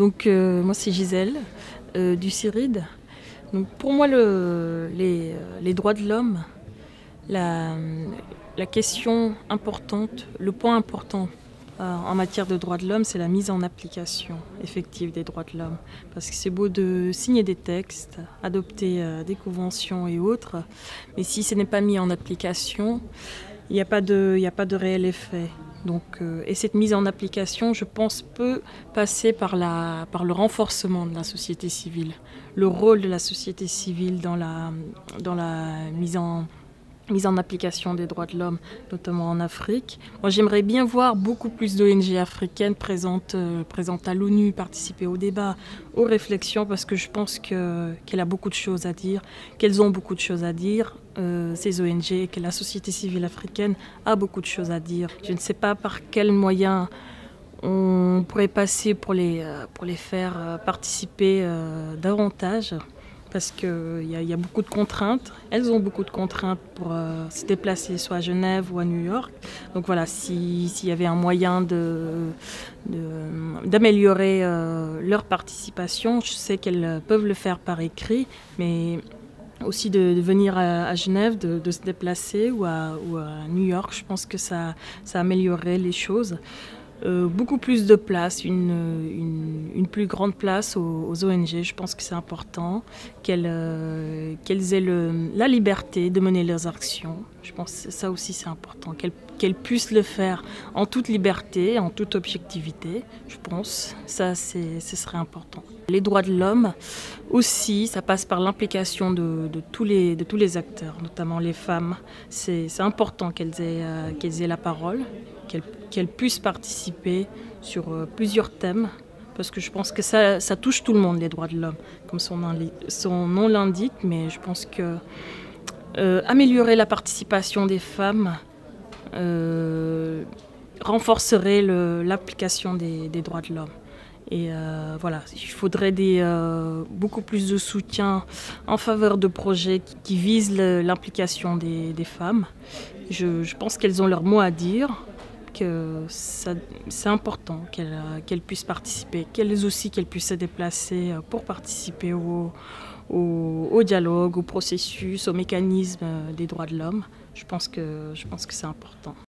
Moi c'est Gisèle du CIRID. Donc, pour moi les droits de l'homme, la question importante, le point important en matière de droits de l'homme, c'est la mise en application effective des droits de l'homme. Parce que c'est beau de signer des textes, adopter des conventions et autres, mais si ce n'est pas mis en application, il n'y a pas de réel effet. Et cette mise en application, je pense, peut passer par le renforcement de la société civile, le rôle de la société civile dans la mise en application des droits de l'homme, notamment en Afrique. Moi, j'aimerais bien voir beaucoup plus d'ONG africaines présentes à l'ONU, participer au débat, aux réflexions, parce que je pense qu'elle a beaucoup de choses à dire, qu'elles ont beaucoup de choses à dire, ces ONG, que la société civile africaine a beaucoup de choses à dire. Je ne sais pas par quels moyens on pourrait passer pour les faire participer davantage. Parce qu'il y a beaucoup de contraintes. Elles ont beaucoup de contraintes pour se déplacer soit à Genève ou à New York. Donc voilà, s'il y avait un moyen d'améliorer leur participation, je sais qu'elles peuvent le faire par écrit, mais aussi de venir à Genève, de se déplacer ou à New York, je pense que ça améliorerait les choses. Beaucoup plus de place, une plus grande place aux ONG. Je pense que c'est important qu'elles aient la liberté de mener leurs actions. Je pense que ça aussi c'est important, qu'elles puissent le faire en toute liberté, en toute objectivité. Je pense ça ce serait important. Les droits de l'homme aussi, ça passe par l'implication de tous les acteurs, notamment les femmes. C'est important qu'elles aient la parole, qu'elles puissent participer sur plusieurs thèmes, parce que je pense que ça touche tout le monde, les droits de l'homme, comme son nom l'indique, mais je pense que améliorer la participation des femmes renforcerait l'application des droits de l'homme. Et voilà, il faudrait beaucoup plus de soutien en faveur de projets qui visent l'implication des femmes. Je pense qu'elles ont leur mot à dire, que c'est important qu'elles puissent participer, qu'elles puissent se déplacer pour participer au dialogue, au processus, au mécanisme des droits de l'homme. Je pense que c'est important.